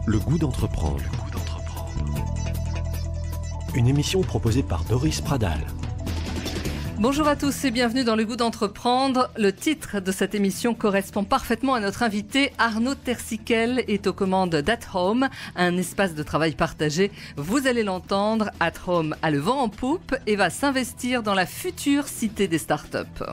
Le goût d'entreprendre. Une émission proposée par Doris Pradal. Bonjour à tous et bienvenue dans Le goût d'entreprendre. Le titre de cette émission correspond parfaitement à notre invité. Arnaud Tersiquel est aux commandes d'At Home, un espace de travail partagé. Vous allez l'entendre, At Home a le vent en poupe et va s'investir dans la future cité des startups.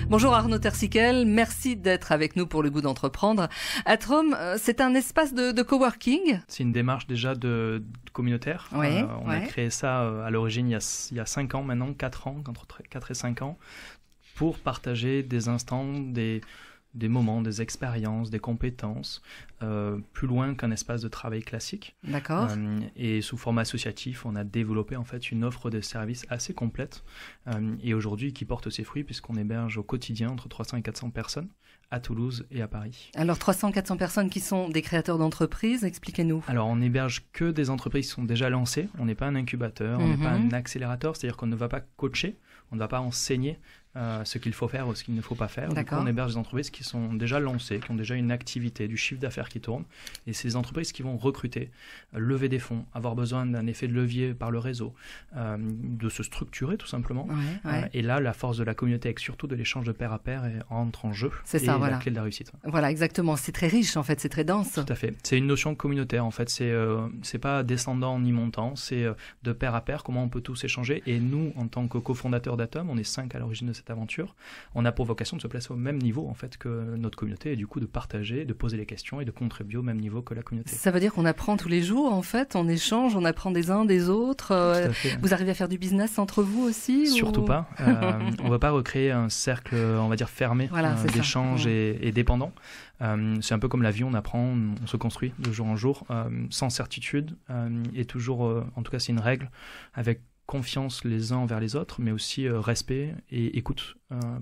Bonjour Arnaud Tersiquel, merci d'être avec nous pour Le goût d'entreprendre. At Home, c'est un espace de coworking. C'est une démarche déjà de communautaire. Ouais, on a créé ça à l'origine il y a 5 ans maintenant, 4 ans, entre 4 et 5 ans, pour partager des instants, des moments, des expériences, des compétences, plus loin qu'un espace de travail classique. D'accord. Et sous format associatif, on a développé en fait une offre de services assez complète et aujourd'hui qui porte ses fruits puisqu'on héberge au quotidien entre 300 et 400 personnes à Toulouse et à Paris. Alors 300-400 personnes qui sont des créateurs d'entreprises, expliquez-nous. Alors on héberge que des entreprises qui sont déjà lancées, on n'est pas un incubateur, on n'est pas un accélérateur, c'est-à-dire qu'on ne va pas coacher, on ne va pas enseigner ce qu'il faut faire ou ce qu'il ne faut pas faire. Du coup, on héberge des entreprises qui sont déjà lancées, qui ont déjà une activité, du chiffre d'affaires qui tourne. Et c'est des entreprises qui vont recruter, lever des fonds, avoir besoin d'un effet de levier par le réseau, de se structurer tout simplement. Et là, la force de la communauté et surtout de l'échange de pair à pair entre en jeu. C'est ça, la clé de la réussite. Voilà, exactement. C'est très riche en fait, c'est très dense. Tout à fait. C'est une notion communautaire en fait. C'est pas descendant ni montant, c'est de pair à pair comment on peut tous échanger. Et nous, en tant que cofondateurs d'At Home, on est 5 à l'origine de cette aventure. On a pour vocation de se placer au même niveau en fait que notre communauté et du coup de partager, de poser les questions et de contribuer au même niveau que la communauté. Ça veut dire qu'on apprend tous les jours en fait, on échange, on apprend des uns des autres. Vous arrivez à faire du business entre vous aussi? Surtout pas. On ne va pas recréer un cercle, on va dire fermé, d'échange et dépendant. C'est un peu comme la vie, on apprend, on se construit de jour en jour, sans certitude et toujours, en tout cas c'est une règle, avec confiance les uns envers les autres, mais aussi respect et écoute,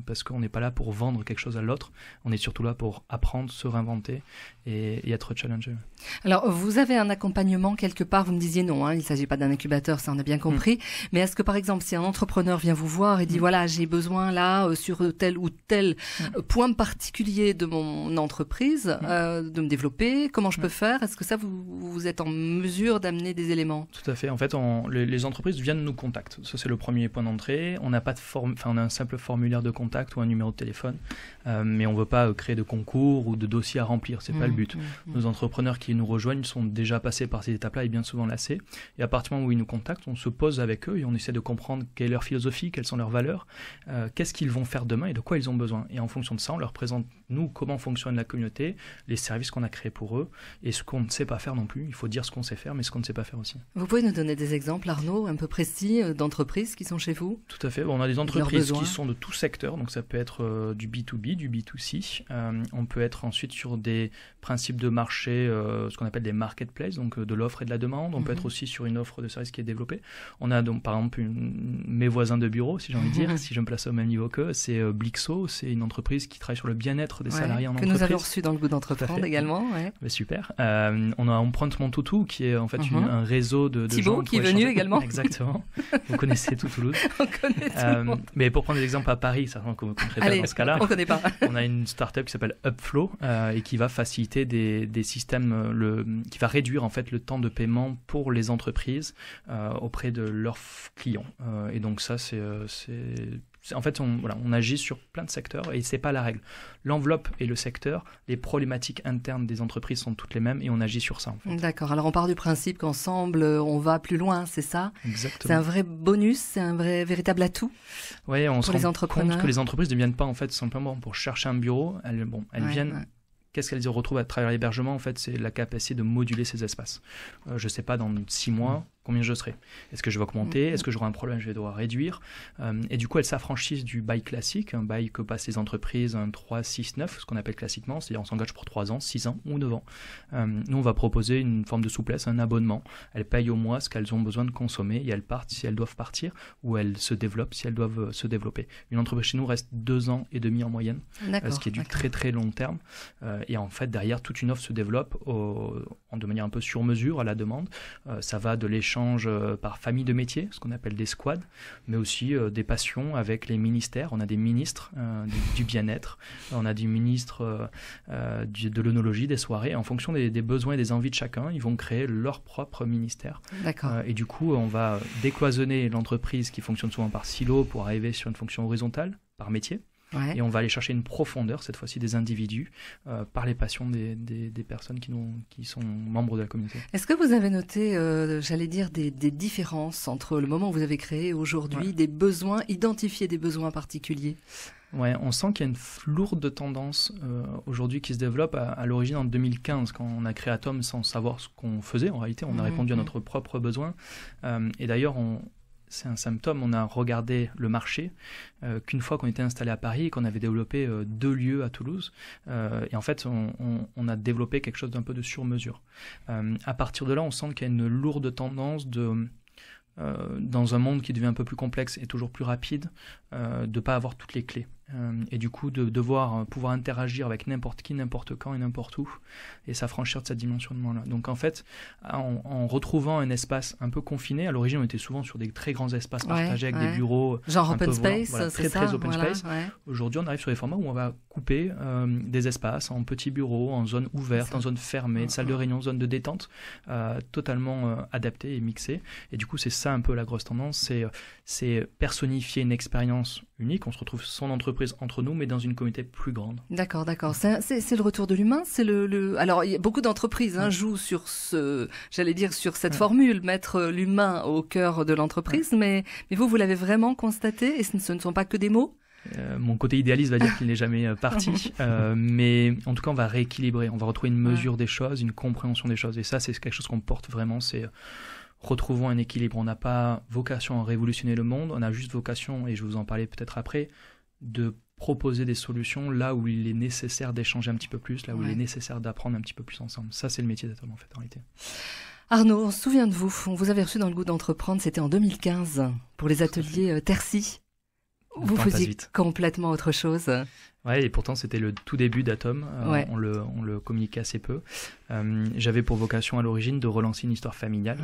parce qu'on n'est pas là pour vendre quelque chose à l'autre, on est surtout là pour apprendre, se réinventer et être challengé. Alors, vous avez un accompagnement quelque part, vous me disiez non, il ne s'agit pas d'un incubateur, ça on a bien compris, mais est-ce que par exemple, si un entrepreneur vient vous voir et dit voilà, j'ai besoin là, sur tel ou tel point particulier de mon entreprise, de me développer, comment je peux faire? Est-ce que ça, vous êtes en mesure d'amener des éléments? Tout à fait, en fait, les entreprises viennent nous contactent, ça c'est le premier point d'entrée, on n'a pas on a un simple formulaire de contact ou un numéro de téléphone, mais on ne veut pas créer de concours ou de dossiers à remplir, c'est pas le but. Nos entrepreneurs qui nous rejoignent sont déjà passés par ces étapes-là et bien souvent lassés. Et à partir du moment où ils nous contactent, on se pose avec eux et on essaie de comprendre quelle est leur philosophie, quelles sont leurs valeurs, qu'est-ce qu'ils vont faire demain et de quoi ils ont besoin. Et en fonction de ça, on leur présente, nous, comment fonctionne la communauté, les services qu'on a créés pour eux et ce qu'on ne sait pas faire non plus. Il faut dire ce qu'on sait faire, mais ce qu'on ne sait pas faire aussi. Vous pouvez nous donner des exemples, Arnaud, un peu précis d'entreprises qui sont chez vous? Tout à fait. On a des entreprises qui sont de tout secteur, donc ça peut être du B2B, du B2C. On peut être ensuite sur des principes de marché, ce qu'on appelle des marketplaces, donc de l'offre et de la demande. On peut être aussi sur une offre de service qui est développée. On a donc par exemple mes voisins de bureau, si j'ai envie de dire, si je me place au même niveau qu'eux, c'est Blixo, c'est une entreprise qui travaille sur le bien-être des salariés en entreprise. Que nous avons reçu dans le goût d'entreprendre également. Mais super. On a Empreinte Mon Toutou, qui est en fait un réseau de Thibaut, gens qui est venu également. Exactement. Vous connaissez tout Toulouse. On connaît tout le monde. Mais pour prendre des exemples à Paris, certainement qu'on ne connaît pas dans ce cas-là. On connaît pas. On a une start-up qui s'appelle Upflow et qui va faciliter des systèmes, qui va réduire en fait le temps de paiement pour les entreprises auprès de leurs clients. Et donc ça, en fait, on agit sur plein de secteurs et c'est pas la règle. L'enveloppe et le secteur, les problématiques internes des entreprises sont toutes les mêmes et on agit sur ça. En fait. D'accord. Alors on part du principe qu'ensemble on va plus loin, c'est ça? Exactement. C'est un vrai bonus, c'est un véritable atout. Oui, on pour se rend compte que les entreprises ne viennent pas en fait simplement pour chercher un bureau. Elles viennent. Ouais. Qu'est-ce qu'elles retrouvent à travers l'hébergement? En fait, c'est la capacité de moduler ces espaces. Je ne sais pas, dans 6 mois, combien je serai. Est-ce que je vais augmenter? Est-ce que j'aurai un problème? Je vais devoir réduire. Et du coup, elles s'affranchissent du bail classique, un bail que passent les entreprises, un 3, 6, 9, ce qu'on appelle classiquement, c'est-à-dire on s'engage pour 3 ans, 6 ans ou 9 ans. Nous, on va proposer une forme de souplesse, un abonnement. Elles payent au mois ce qu'elles ont besoin de consommer et elles partent si elles doivent partir ou elles se développent si elles doivent se développer. Une entreprise chez nous reste 2 ans et demi en moyenne, ce qui est du très très long terme. Et en fait, derrière, toute une offre se développe de manière un peu sur mesure à la demande. Ça va de l'échange échanges par famille de métiers, ce qu'on appelle des squads, mais aussi des passions avec les ministères. On a des ministres du bien-être, on a des ministres de l'œnologie, des soirées. En fonction des besoins et des envies de chacun, ils vont créer leur propre ministère. Et du coup, on va décloisonner l'entreprise qui fonctionne souvent par silo pour arriver sur une fonction horizontale, par métier. Et on va aller chercher une profondeur, cette fois-ci des individus, par les passions des personnes qui sont membres de la communauté. Est-ce que vous avez noté, j'allais dire, des différences entre le moment où vous avez créé et aujourd'hui, des besoins, identifier des besoins particuliers? Ouais, on sent qu'il y a une lourde tendance aujourd'hui qui se développe à l'origine en 2015, quand on a créé Atom sans savoir ce qu'on faisait. En réalité, on a répondu à notre propre besoin. Et d'ailleurs, c'est un symptôme, on a regardé le marché qu'une fois qu'on était installé à Paris et qu'on avait développé 2 lieux à Toulouse. Et en fait, on a développé quelque chose d'un peu de sur-mesure. À partir de là, on sent qu'il y a une lourde tendance dans un monde qui devient un peu plus complexe et toujours plus rapide, de ne pas avoir toutes les clés. Et du coup, de devoir pouvoir interagir avec n'importe qui, n'importe quand et n'importe où, et s'affranchir de cette dimensionnement-là. Donc en fait, en retrouvant un espace un peu confiné, à l'origine on était souvent sur des très grands espaces partagés avec des bureaux... Genre open space, voilà, c'est ça, très open space. Aujourd'hui, on arrive sur des formats où on va couper des espaces en petits bureaux, en zone ouverte, en zone fermée, salle de réunion, zone de détente, totalement adaptée et mixée. Et du coup, c'est ça un peu la grosse tendance, c'est personnifier une expérience unique. On se retrouve son entreprise entre nous, mais dans une communauté plus grande. D'accord. C'est le retour de l'humain. Alors, il y a beaucoup d'entreprises jouent sur sur cette formule, mettre l'humain au cœur de l'entreprise. Mais vous l'avez vraiment constaté, et ce ne sont pas que des mots. Mon côté idéaliste va dire qu'il n'est jamais parti, mais en tout cas, on va rééquilibrer. On va retrouver une mesure des choses, une compréhension des choses. Et ça, c'est quelque chose qu'on porte vraiment. C'est retrouvons un équilibre. On n'a pas vocation à révolutionner le monde, on a juste vocation, et je vais vous en parler peut-être après, de proposer des solutions là où il est nécessaire d'échanger un petit peu plus, là où il est nécessaire d'apprendre un petit peu plus ensemble. Ça, c'est le métier d'Atom, en fait, en réalité. Arnaud, on se souvient de vous. On vous avait reçu dans le goût d'entreprendre, c'était en 2015, pour les ateliers Tercy. Vous faisiez complètement autre chose. Ouais, et pourtant c'était le tout début d'Atom, on le communiquait assez peu. J'avais pour vocation à l'origine de relancer une histoire familiale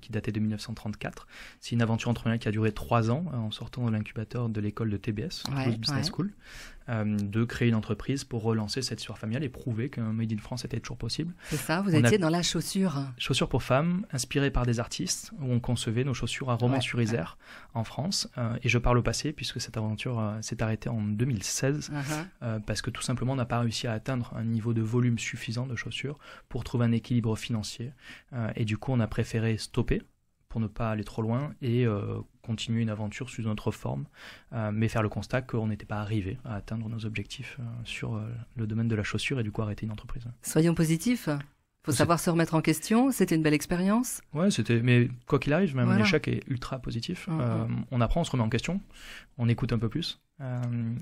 qui datait de 1934. C'est une aventure entrepreneuriale qui a duré 3 ans en sortant de l'incubateur de l'école de TBS, Toulouse Business School, de créer une entreprise pour relancer cette histoire familiale et prouver qu'un Made in France était toujours possible. C'est ça, vous étiez dans la chaussure. Chaussures pour femmes, inspirées par des artistes, où on concevait nos chaussures à Romans-sur-Isère, en France. Et je parle au passé, puisque cette aventure s'est arrêtée en 2016. Parce que tout simplement on n'a pas réussi à atteindre un niveau de volume suffisant de chaussures pour trouver un équilibre financier, et du coup on a préféré stopper pour ne pas aller trop loin et continuer une aventure sous une autre forme, mais faire le constat qu'on n'était pas arrivé à atteindre nos objectifs sur le domaine de la chaussure, et du coup arrêter une entreprise. Soyons positifs. Faut savoir se remettre en question. C'était une belle expérience. Ouais, mais quoi qu'il arrive, même l'échec est ultra positif. On apprend, on se remet en question, on écoute un peu plus,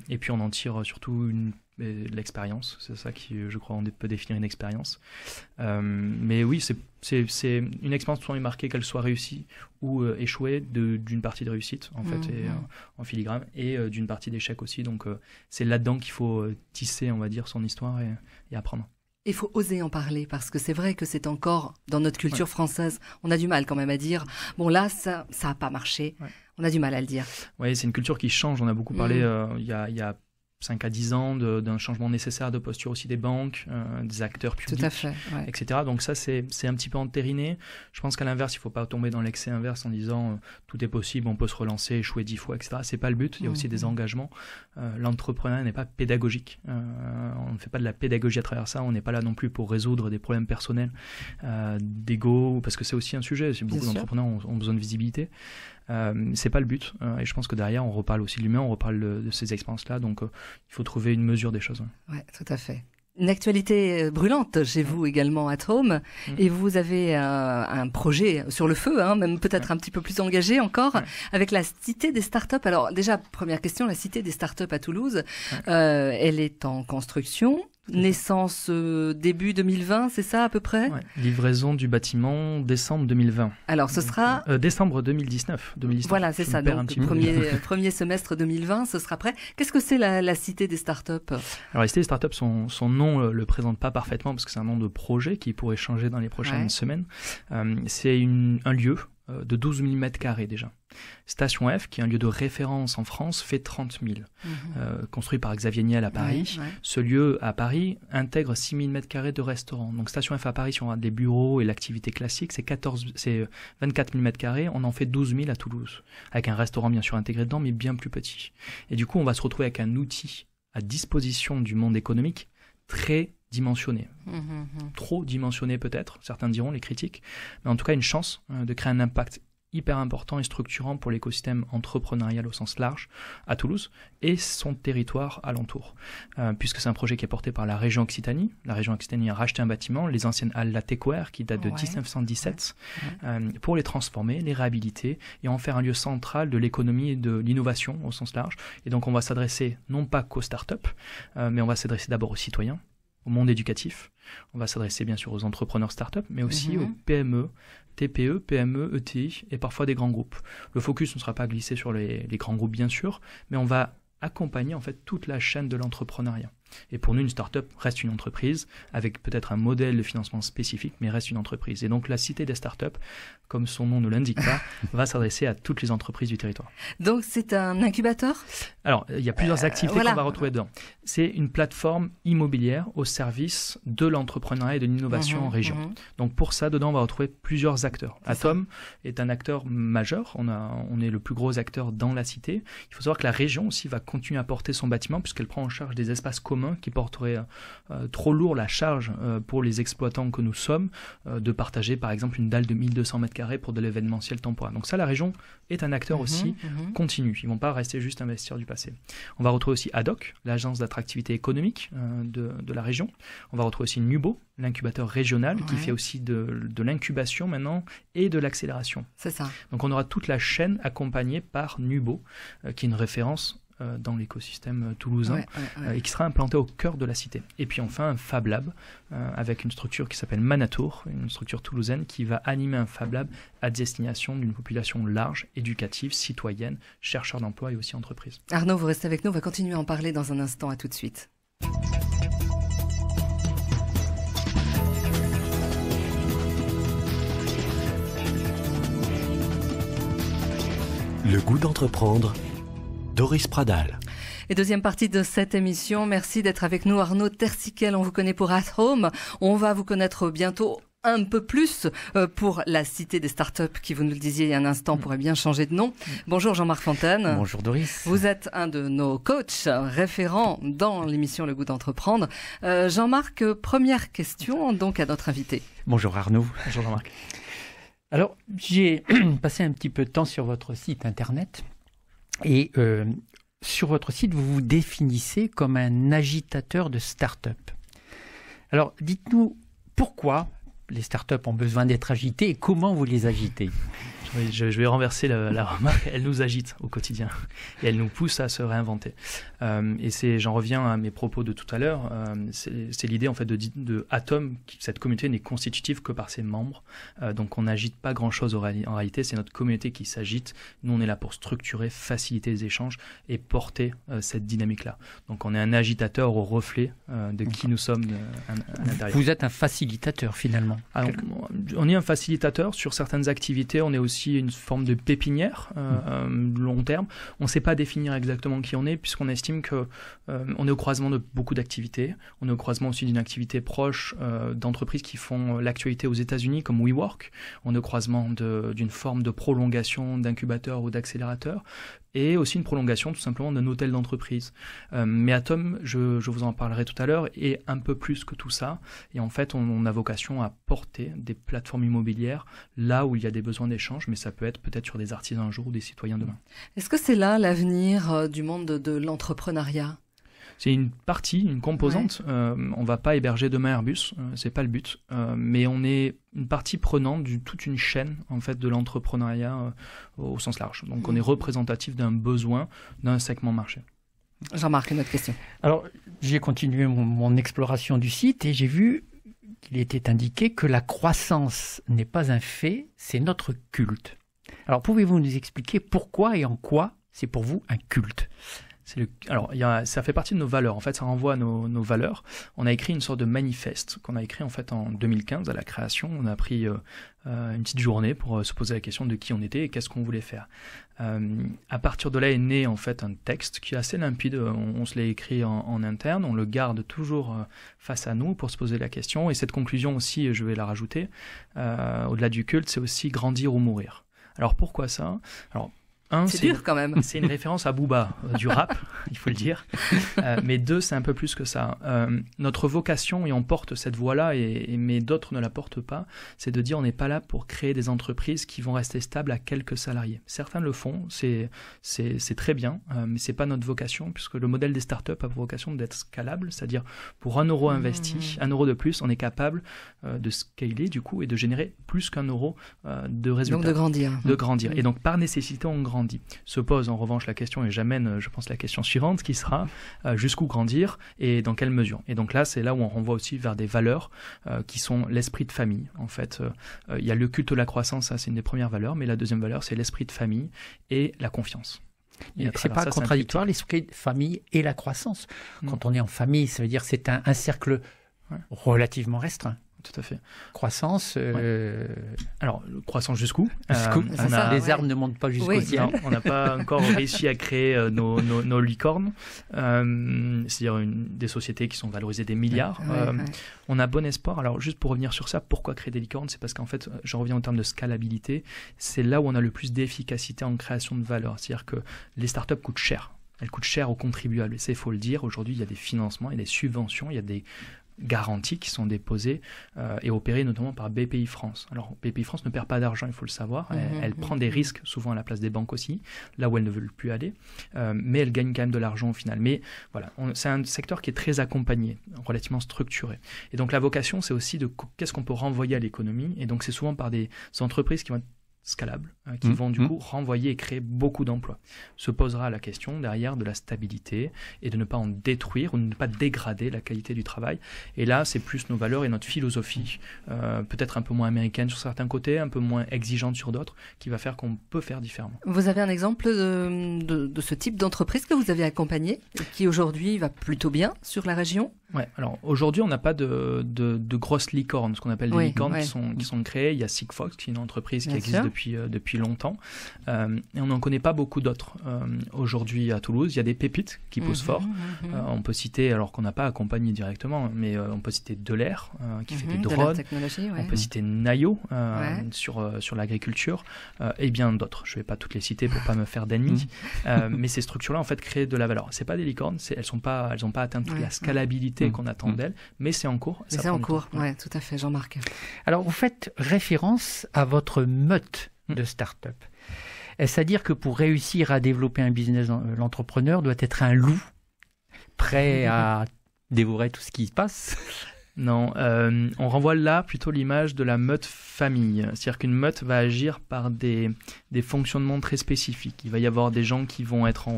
et puis on en tire surtout l'expérience. C'est ça qui, je crois, on peut définir une expérience. Mais oui, c'est une expérience qui est marquée, qu'elle soit réussie ou échouée, d'une partie de réussite en fait, et en filigrane, et d'une partie d'échec aussi. Donc c'est là-dedans qu'il faut tisser, on va dire, son histoire et apprendre. Il faut oser en parler, parce que c'est vrai que c'est encore, dans notre culture française, on a du mal quand même à dire, bon là, ça a pas marché. On a du mal à le dire. Oui, c'est une culture qui change. On a beaucoup parlé il y a 5 à 10 ans d'un changement nécessaire de posture aussi des banques, des acteurs publics, tout à fait, etc. Donc ça, c'est un petit peu entériné. Je pense qu'à l'inverse, il ne faut pas tomber dans l'excès inverse en disant tout est possible, on peut se relancer, échouer 10 fois, etc. C'est pas le but. Il y a aussi des engagements. L'entrepreneuriat n'est pas pédagogique. On ne fait pas de la pédagogie à travers ça. On n'est pas là non plus pour résoudre des problèmes personnels, d'ego, parce que c'est aussi un sujet. Beaucoup d'entrepreneurs ont besoin de visibilité. C'est pas le but, et je pense que derrière on reparle aussi de l'humain, on reparle de ces expériences-là, donc il faut trouver une mesure des choses. Ouais, tout à fait. Une actualité brûlante chez vous également, Atom, et vous avez un projet sur le feu, même peut-être un petit peu plus engagé encore, avec la Cité des Startups. Alors déjà, première question, la Cité des Startups à Toulouse, elle est en construction. Naissance début 2020, c'est ça à peu près ? Livraison du bâtiment décembre 2020. Alors ce sera... décembre 2019. Voilà, c'est ça. Donc premier semestre 2020, ce sera prêt. Qu'est-ce que c'est la Cité des Startups ? Alors la Cité des Startups, son nom le présente pas parfaitement, parce que c'est un nom de projet qui pourrait changer dans les prochaines semaines. C'est un lieu de 12 000 m² déjà. Station F, qui est un lieu de référence en France, fait 30 000. Construit par Xavier Niel à Paris. Ouais. Ce lieu à Paris intègre 6 000 m² de restaurants. Donc Station F à Paris, si on a des bureaux et l'activité classique, c'est 24 000 m². On en fait 12 000 à Toulouse. Avec un restaurant bien sûr intégré dedans, mais bien plus petit. Et du coup, on va se retrouver avec un outil à disposition du monde économique très dimensionné. Trop dimensionné peut-être, certains diront, les critiques, mais en tout cas une chance de créer un impact hyper important et structurant pour l'écosystème entrepreneurial au sens large à Toulouse et son territoire alentour. Puisque c'est un projet qui est porté par la région Occitanie. La région Occitanie a racheté un bâtiment, les anciennes halles Latécoère, qui datent de 1917, pour les transformer, les réhabiliter et en faire un lieu central de l'économie et de l'innovation au sens large. Et donc on va s'adresser non pas qu'aux startups, mais on va s'adresser d'abord aux citoyens, au monde éducatif. On va s'adresser bien sûr aux entrepreneurs start-up, mais aussi aux PME, TPE, PME, ETI et parfois des grands groupes. Le focus ne sera pas glissé sur les grands groupes bien sûr, mais on va accompagner en fait toute la chaîne de l'entrepreneuriat. Et pour nous, une start-up reste une entreprise avec peut-être un modèle de financement spécifique, mais reste une entreprise. Et donc la Cité des startups, comme son nom ne l'indique pas, va s'adresser à toutes les entreprises du territoire. Donc c'est un incubateur ? Alors, il y a plusieurs activités qu'on va retrouver dedans. C'est une plateforme immobilière au service de l'entrepreneuriat et de l'innovation en région. Donc pour ça, dedans, on va retrouver plusieurs acteurs. Atom est un acteur majeur. On est le plus gros acteur dans la cité. Il faut savoir que la région aussi va continuer à porter son bâtiment puisqu'elle prend en charge des espaces communs qui porteraient trop lourd la charge pour les exploitants que nous sommes de partager par exemple une dalle de 1200 m² pour de l'événementiel temporaire. Donc ça, la région est un acteur aussi continu. Ils ne vont pas rester juste investisseurs du passé. On va retrouver aussi ADOC, l'agence d'attractivité économique de la région. On va retrouver aussi Nubo, l'incubateur régional qui fait aussi de l'incubation maintenant et de l'accélération. C'est ça. Donc on aura toute la chaîne accompagnée par Nubo, qui est une référence dans l'écosystème toulousain et qui sera implanté au cœur de la cité. Et puis enfin un Fab Lab avec une structure qui s'appelle Manatour, une structure toulousaine qui va animer un Fab Lab à destination d'une population large, éducative, citoyenne, chercheurs d'emploi et aussi entreprises. Arnaud, vous restez avec nous, on va continuer à en parler dans un instant, à tout de suite. Le goût d'entreprendre, Doris Pradal. Et deuxième partie de cette émission, merci d'être avec nous Arnaud Tersiquel, on vous connaît pour At Home, on va vous connaître bientôt un peu plus pour la Cité des startups qui, vous nous le disiez il y a un instant, pourrait bien changer de nom. Bonjour Jean-Marc Fontaine. Bonjour Doris. Vous êtes un de nos coachs référents dans l'émission Le Goût d'entreprendre. Jean-Marc, première question donc à notre invité. Bonjour Arnaud. Bonjour Jean-Marc. Alors, j'ai passé un petit peu de temps sur votre site internet et sur votre site, vous vous définissez comme un agitateur de start-up. Alors, dites-nous pourquoi les startups ont besoin d'être agitées et comment vous les agitez ? Oui, je vais renverser la remarque. Elle nous agite au quotidien et elle nous pousse à se réinventer. Et j'en reviens à mes propos de tout à l'heure. C'est l'idée en fait de Atom. Cette communauté n'est constitutive que par ses membres. Donc on n'agite pas grand-chose en réalité. C'est notre communauté qui s'agite. Nous, on est là pour structurer, faciliter les échanges et porter cette dynamique-là. Donc on est un agitateur au reflet de qui nous sommes à l'intérieur. Vous êtes un facilitateur finalement. Alors, on est un facilitateur sur certaines activités. On est aussi une forme de pépinière long terme. On ne sait pas définir exactement qui on est puisqu'on estime que on est au croisement de beaucoup d'activités. On est au croisement aussi d'une activité proche d'entreprises qui font l'actualité aux États-Unis comme WeWork. On est au croisement d'une forme de prolongation d'incubateur ou d'accélérateur et aussi une prolongation tout simplement d'un hôtel d'entreprise. Mais Atom, je vous en parlerai tout à l'heure, est un peu plus que tout ça. Et en fait, on a vocation à porter des plateformes immobilières là où il y a des besoins d'échange, mais ça peut être peut-être sur des artisans un jour ou des citoyens demain. Est-ce que c'est là l'avenir du monde de l'entrepreneuriat ? C'est une partie, une composante. On va pas héberger demain Airbus, c'est pas le but. Mais on est une partie prenante de toute une chaîne en fait de l'entrepreneuriat au sens large. Donc on est représentatif d'un besoin d'un segment marché. Jean-Marc, une autre question. Alors j'ai continué mon exploration du site et j'ai vu qu'il était indiqué que la croissance n'est pas un fait, c'est notre culte. Alors pouvez-vous nous expliquer pourquoi et en quoi c'est pour vous un culte ? Alors, ça fait partie de nos valeurs. En fait, ça renvoie à nos valeurs. On a écrit une sorte de manifeste qu'on a écrit en fait en 2015 à la création. On a pris une petite journée pour se poser la question de qui on était et qu'est-ce qu'on voulait faire. À partir de là est né en fait un texte qui est assez limpide. On se l'a écrit en interne. On le garde toujours face à nous pour se poser la question. Et cette conclusion aussi, je vais la rajouter, au-delà du culte, c'est aussi grandir ou mourir. Alors pourquoi ça ? Alors, c'est dur quand même. C'est une référence à Booba, du rap, il faut le dire. Mais 2, c'est un peu plus que ça. Notre vocation, et on porte cette voie-là, mais d'autres ne la portent pas, c'est de dire on n'est pas là pour créer des entreprises qui vont rester stables à quelques salariés. Certains le font, c'est très bien, mais ce n'est pas notre vocation, puisque le modèle des startups a pour vocation d'être scalable, c'est-à-dire pour 1 euro investi, 1 euro de plus, on est capable de scaler du coup et de générer plus qu'1 euro de résultats. Donc de grandir. De grandir. Et donc par nécessité, on grandit. Se pose en revanche la question, et j'amène, je pense, la question suivante qui sera jusqu'où grandir et dans quelle mesure. Et donc là, c'est là où on renvoie aussi vers des valeurs qui sont l'esprit de famille. En fait, il y a le culte de la croissance, ça c'est une des premières valeurs, mais la deuxième valeur, c'est l'esprit de famille et la confiance. C'est pas contradictoire, l'esprit de famille et la croissance. Quand on est en famille, ça veut dire que c'est un cercle relativement restreint. Tout à fait. Croissance. Alors, croissance jusqu'où Les arbres ne montent pas jusqu'au ciel. Non, on n'a pas encore réussi à créer nos licornes, c'est-à-dire des sociétés qui sont valorisées des milliards. On a bon espoir. Alors, juste pour revenir sur ça, pourquoi créer des licornes ? C'est parce qu'en fait, je reviens en termes de scalabilité, c'est là où on a le plus d'efficacité en création de valeur. C'est-à-dire que les startups coûtent cher. Elles coûtent cher aux contribuables. Et ça, il faut le dire. Aujourd'hui, il y a des financements, il y a des subventions, il y a des garanties qui sont déposées et opérées notamment par BPI France. Alors BPI France ne perd pas d'argent, il faut le savoir, elle prend des risques souvent à la place des banques aussi, là où elles ne veulent plus aller, mais elle gagne quand même de l'argent au final. Mais voilà, c'est un secteur qui est très accompagné, relativement structuré. Et donc la vocation, c'est aussi de qu'est-ce qu'on peut renvoyer à l'économie, et donc c'est souvent par des entreprises qui vont être scalables, qui vont du coup renvoyer et créer beaucoup d'emplois. Se posera la question derrière de la stabilité et de ne pas en détruire ou de ne pas dégrader la qualité du travail. Et là, c'est plus nos valeurs et notre philosophie, peut-être un peu moins américaine sur certains côtés, un peu moins exigeante sur d'autres, qui va faire qu'on peut faire différemment. Vous avez un exemple de ce type d'entreprise que vous avez accompagné, qui aujourd'hui va plutôt bien sur la région ? Ouais, alors aujourd'hui, on n'a pas de grosses licornes, ce qu'on appelle des licornes qui sont créées. Il y a Sigfox, qui est une entreprise qui existe depuis longtemps. Et on n'en connaît pas beaucoup d'autres. Aujourd'hui, à Toulouse, il y a des pépites qui poussent fort. On peut citer, alors qu'on n'a pas accompagné directement, mais on peut citer Delair, qui fait des drones. On peut citer Nayo sur l'agriculture, et bien d'autres. Je ne vais pas toutes les citer pour ne pas me faire d'ennemis. Mais ces structures-là, en fait, créent de la valeur. Ce n'est pas des licornes, elles n'ont pas atteint toute la scalabilité qu'on attend d'elles, mais c'est en cours. C'est en cours, oui, tout à fait, Jean-Marc. Alors, vous faites référence à votre meute de start-up. Est-ce à dire que pour réussir à développer un business, l'entrepreneur doit être un loup, prêt à dévorer tout ce qui se passe ? Non, on renvoie là plutôt l'image de la meute famille. C'est-à-dire qu'une meute va agir par des fonctionnements très spécifiques. Il va y avoir des gens qui vont être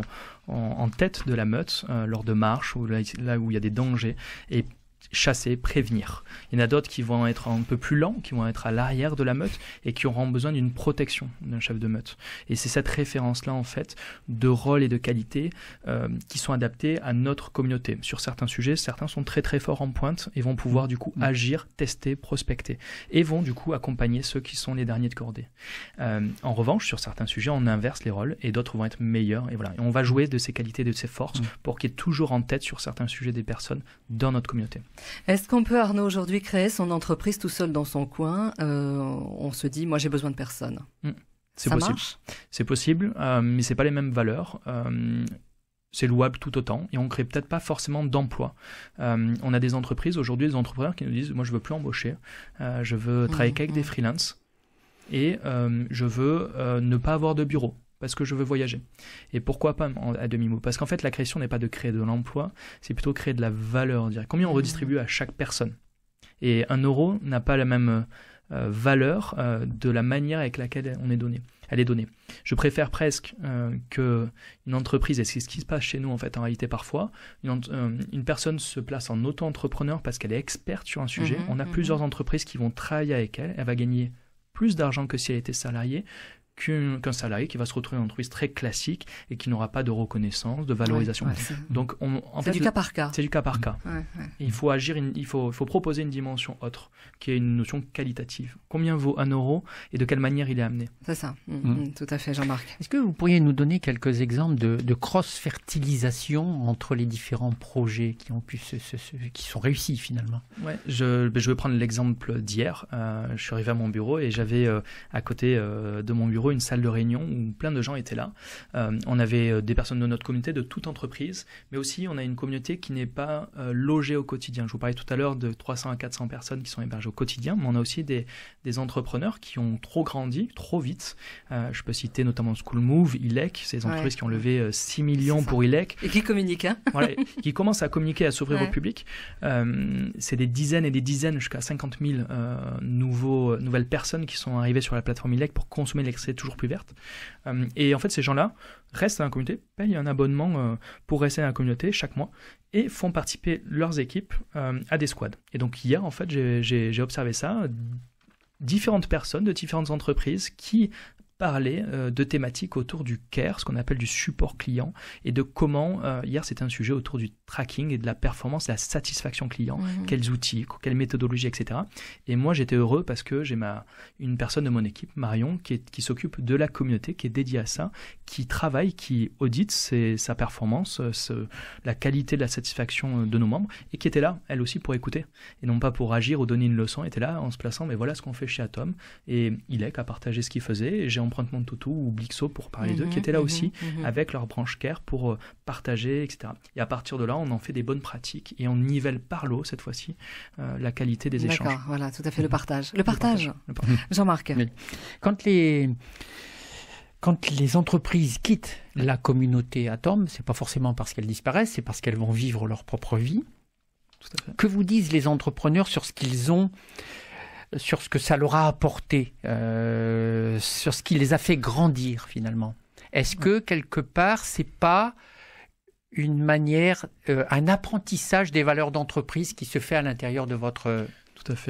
en tête de la meute lors de marches, ou là où il y a des dangers, et chasser, prévenir. Il y en a d'autres qui vont être un peu plus lents, qui vont être à l'arrière de la meute et qui auront besoin d'une protection d'un chef de meute. Et c'est cette référence-là, en fait, de rôle et de qualité qui sont adaptés à notre communauté. Sur certains sujets, certains sont très très forts en pointe et vont pouvoir du coup agir, tester, prospecter et vont du coup accompagner ceux qui sont les derniers de cordée. En revanche, sur certains sujets, on inverse les rôles et d'autres vont être meilleurs. Et voilà. Et on va jouer de ces qualités, de ces forces pour qu'il y ait toujours en tête sur certains sujets des personnes dans notre communauté. Est-ce qu'on peut, Arnaud, aujourd'hui créer son entreprise tout seul dans son coin ? On se dit, moi j'ai besoin de personne. C'est Ça possible. marche ? C'est possible, mais c'est pas les mêmes valeurs. C'est louable tout autant et on crée peut-être pas forcément d'emploi. On a des entreprises aujourd'hui, des entrepreneurs qui nous disent, moi je veux plus embaucher, je veux travailler qu'avec des freelances et je veux ne pas avoir de bureau. Parce que je veux voyager. Et pourquoi pas à demi-mot ? Parce qu'en fait, la création n'est pas de créer de l'emploi, c'est plutôt créer de la valeur. Combien on redistribue à chaque personne ? Et 1 euro n'a pas la même valeur de la manière avec laquelle elle est donnée. Je préfère presque qu'une entreprise, et c'est ce qui se passe chez nous en fait en réalité parfois, une personne se place en auto-entrepreneur parce qu'elle est experte sur un sujet. On a plusieurs entreprises qui vont travailler avec elle, elle va gagner plus d'argent que si elle était salariée, qu'un salarié qui va se retrouver dans une entreprise très classique et qui n'aura pas de reconnaissance, de valorisation. Donc, en fait, du cas par cas. C'est du cas par cas. Il faut agir, il faut proposer une dimension autre, qui est une notion qualitative. Combien vaut 1 euro et de quelle manière il est amené? C'est ça, tout à fait, Jean-Marc. Est-ce que vous pourriez nous donner quelques exemples de cross-fertilisation entre les différents projets qui ont pu qui sont réussis finalement? Ouais, je vais prendre l'exemple d'hier. Je suis arrivé à mon bureau et j'avais à côté de mon bureau une salle de réunion où plein de gens étaient là. On avait des personnes de notre communauté, de toute entreprise, mais aussi on a une communauté qui n'est pas logée au quotidien. Je vous parlais tout à l'heure de 300 à 400 personnes qui sont hébergées au quotidien, mais on a aussi des entrepreneurs qui ont trop grandi, trop vite. Je peux citer notamment School Move, ILEC, ces entreprises qui ont levé 6 millions pour ILEC. Et qui communiquent. Voilà, qui commencent à communiquer, à s'ouvrir au public. C'est des dizaines et des dizaines, jusqu'à 50 000 nouvelles personnes qui sont arrivées sur la plateforme ILEC pour consommer l'électricité toujours plus verte. Et en fait, ces gens-là restent dans la communauté, payent un abonnement pour rester dans la communauté chaque mois et font participer leurs équipes à des squads. Et donc hier, en fait, j'ai observé ça, différentes personnes de différentes entreprises qui parler de thématiques autour du care, ce qu'on appelle du support client, et de comment, hier c'était un sujet autour du tracking et de la performance, de la satisfaction client, quels outils, quelles méthodologies, etc. Et moi j'étais heureux parce que j'ai une personne de mon équipe, Marion, qui s'occupe de la communauté, qui est dédiée à ça, qui travaille, qui audite sa performance, la qualité de la satisfaction de nos membres, et qui était là, elle aussi, pour écouter, et non pas pour agir ou donner une leçon, était là en se plaçant, mais voilà ce qu'on fait chez Atom, et ILEC a partagé ce qu'il faisait, et j'ai Empreinte Mon Toutou ou Blixo pour parler d'eux, qui étaient là aussi avec leur branche care pour partager, etc. Et à partir de là, on en fait des bonnes pratiques et on nivelle par l'eau, cette fois-ci, la qualité des échanges. D'accord, voilà, tout à fait, le partage. Le partage. Jean-Marc. Mais quand les entreprises quittent la communauté Atom, c'est pas forcément parce qu'elles disparaissent, c'est parce qu'elles vont vivre leur propre vie. Tout à fait. Que vous disent les entrepreneurs sur ce qu'ils ont, sur ce que ça leur a apporté, sur ce qui les a fait grandir finalement? Est-ce que quelque part, c'est pas une manière, un apprentissage des valeurs d'entreprise qui se fait à l'intérieur de votre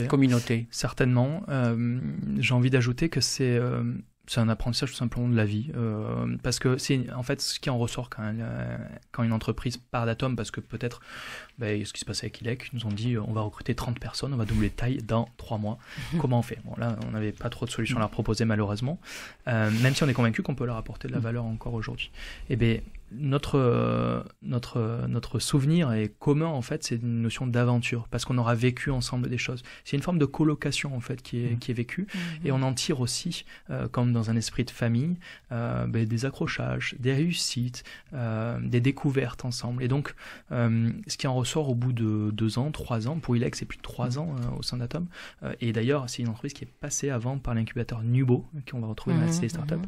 communauté? Certainement. J'ai envie d'ajouter que c'est un apprentissage tout simplement de la vie, parce que c'est en fait ce qui en ressort quand une entreprise part d'Atom, parce que peut-être ce qui se passait avec ILEC, ils nous ont dit on va recruter 30 personnes, on va doubler de taille dans 3 mois. Comment on fait? Bon, là, on n'avait pas trop de solutions à leur proposer malheureusement, même si on est convaincu qu'on peut leur apporter de la valeur encore aujourd'hui. Et bien, notre souvenir est commun, en fait, c'est une notion d'aventure, parce qu'on aura vécu ensemble des choses. C'est une forme de colocation, en fait, qui est vécue, et on en tire aussi, comme dans un esprit de famille, des accrochages, des réussites, des découvertes ensemble. Et donc, ce qui en ressort au bout de 2 ans, 3 ans, pour ILEC, c'est plus de 3 ans au sein d'Atom, et d'ailleurs, c'est une entreprise qui est passée avant par l'incubateur Nubo, qu'on va retrouver dans la cité startup.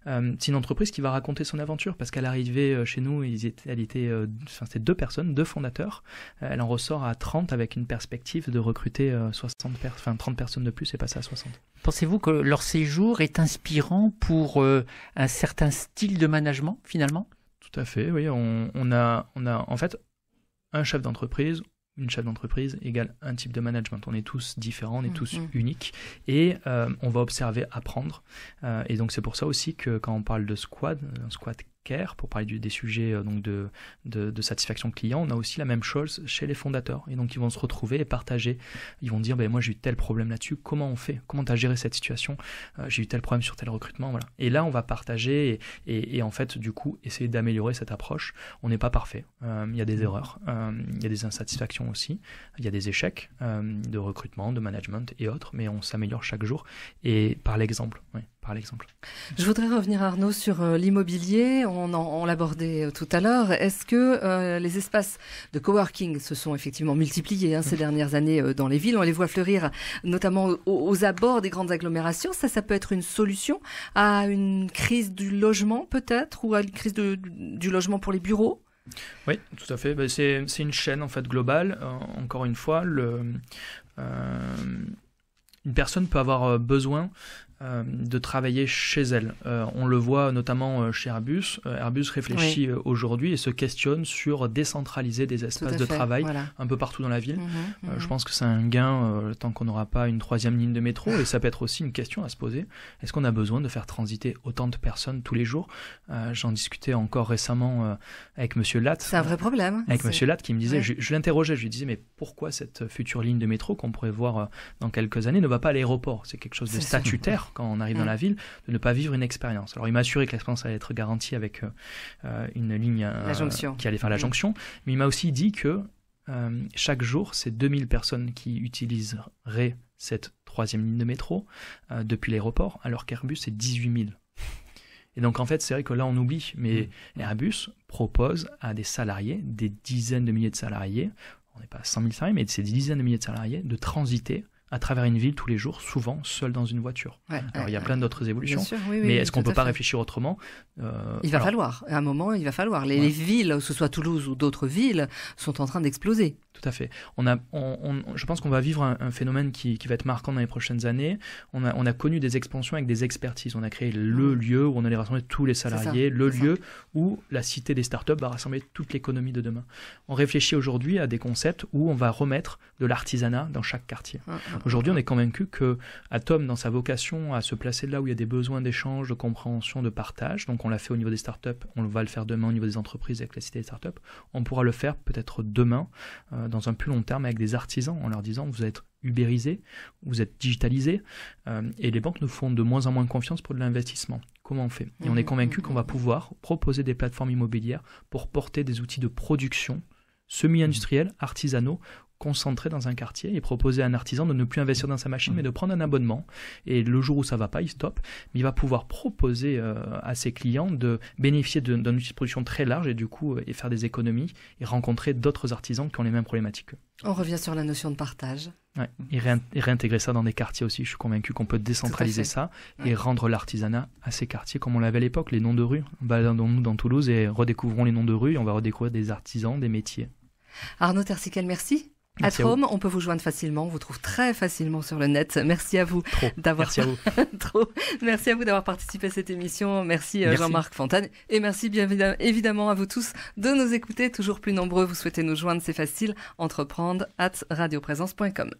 C'est une entreprise qui va raconter son aventure, parce qu'elle arrivait chez nous, c'était 2 personnes, 2 fondateurs. Elle en ressort à 30 avec une perspective de recruter 30 personnes de plus et passer à 60. Pensez-vous que leur séjour est inspirant pour un certain style de management finalement? Tout à fait, oui. On a en fait un chef d'entreprise, une chef d'entreprise égale un type de management. On est tous différents, on est tous uniques, et on va observer, apprendre. Et donc c'est pour ça aussi que quand on parle de squad, un squad care, pour parler des sujets donc de satisfaction client, on a aussi la même chose chez les fondateurs. Et donc ils vont se retrouver et partager. Ils vont dire moi j'ai eu tel problème là-dessus, comment on fait? Comment tu as géré cette situation? J'ai eu tel problème sur tel recrutement, voilà. Et là on va partager et en fait du coup essayer d'améliorer cette approche. On n'est pas parfait. Il y a des erreurs, il y a des insatisfactions aussi, il y a des échecs de recrutement, de management et autres, mais on s'améliore chaque jour et par l'exemple. Oui. Par l'exemple. Je voudrais revenir, Arnaud, sur l'immobilier. On l'abordait tout à l'heure. Est-ce que les espaces de coworking se sont effectivement multipliés ces dernières années dans les villes? On les voit fleurir notamment aux abords des grandes agglomérations. Ça peut être une solution à une crise du logement peut-être, ou à une crise du logement pour les bureaux? Oui, tout à fait. C'est une chaîne en fait globale. Encore une fois, une personne peut avoir besoin de travailler chez elles. On le voit notamment chez Airbus. Airbus réfléchit aujourd'hui et se questionne sur décentraliser des espaces de travail un peu partout dans la ville. Je pense que c'est un gain tant qu'on n'aura pas une 3e ligne de métro, et ça peut être aussi une question à se poser. Est-ce qu'on a besoin de faire transiter autant de personnes tous les jours? J'en discutais encore récemment avec Monsieur Latt. C'est un vrai problème. Avec Monsieur Latt qui me disait, je l'interrogeais, je lui disais, mais pourquoi cette future ligne de métro qu'on pourrait voir dans quelques années ne va pas à l'aéroport? C'est quelque chose de statutaire quand on arrive dans la ville, de ne pas vivre une expérience. Alors il m'a assuré que l'expérience allait être garantie avec une ligne qui allait faire la jonction, mais il m'a aussi dit que chaque jour, c'est 2000 personnes qui utiliseraient cette 3e ligne de métro depuis l'aéroport, alors qu'Airbus, c'est 18 000. Et donc en fait, c'est vrai que là, on oublie, mais Airbus propose à des salariés, des dizaines de milliers de salariés, on n'est pas à 100 000 salariés, mais c'est des dizaines de milliers de salariés, de transiter à travers une ville tous les jours, souvent seul dans une voiture. Alors il y a plein d'autres évolutions, mais est-ce qu'on ne peut pas réfléchir autrement? Il va falloir, à un moment, il va falloir. Les villes, que ce soit Toulouse ou d'autres villes, sont en train d'exploser. Tout à fait. Je pense qu'on va vivre un phénomène qui va être marquant dans les prochaines années. On a connu des expansions avec des expertises. On a créé le lieu où on allait rassembler tous les salariés, lieu où la cité des startups va rassembler toute l'économie de demain. On réfléchit aujourd'hui à des concepts où on va remettre de l'artisanat dans chaque quartier. Aujourd'hui, on est convaincu que Atom, dans sa vocation à se placer là où il y a des besoins d'échange, de compréhension, de partage, donc on l'a fait au niveau des startups, on va le faire demain au niveau des entreprises avec la cité des startups, on pourra le faire peut-être demain, dans un plus long terme avec des artisans, en leur disant vous êtes ubérisés, vous êtes digitalisés, et les banques nous font de moins en moins confiance pour de l'investissement. Comment on fait? Et on est convaincu qu'on va pouvoir proposer des plateformes immobilières pour porter des outils de production semi-industriels, artisanaux, concentré dans un quartier et proposer à un artisan de ne plus investir dans sa machine mais de prendre un abonnement, et le jour où ça va pas, il stoppe, mais il va pouvoir proposer à ses clients de bénéficier d'un outil de production très large et du coup et faire des économies et rencontrer d'autres artisans qui ont les mêmes problématiques qu'eux. On revient sur la notion de partage. Et réintégrer ça dans des quartiers aussi. Je suis convaincu qu'on peut décentraliser ça et rendre l'artisanat à ces quartiers comme on l'avait à l'époque, les noms de rues. Baladons-nous dans Toulouse et redécouvrons les noms de rues et on va redécouvrir des artisans, des métiers. Arnaud Tersiquel, merci. Atom, on peut vous joindre facilement, on vous trouve très facilement sur le net. Merci à vous Merci à vous. Merci à vous d'avoir participé à cette émission. Merci. Jean-Marc Fontane. Et merci bien évidemment à vous tous de nous écouter. Toujours plus nombreux, vous souhaitez nous joindre, c'est facile. Entreprendre@radioprésence.com.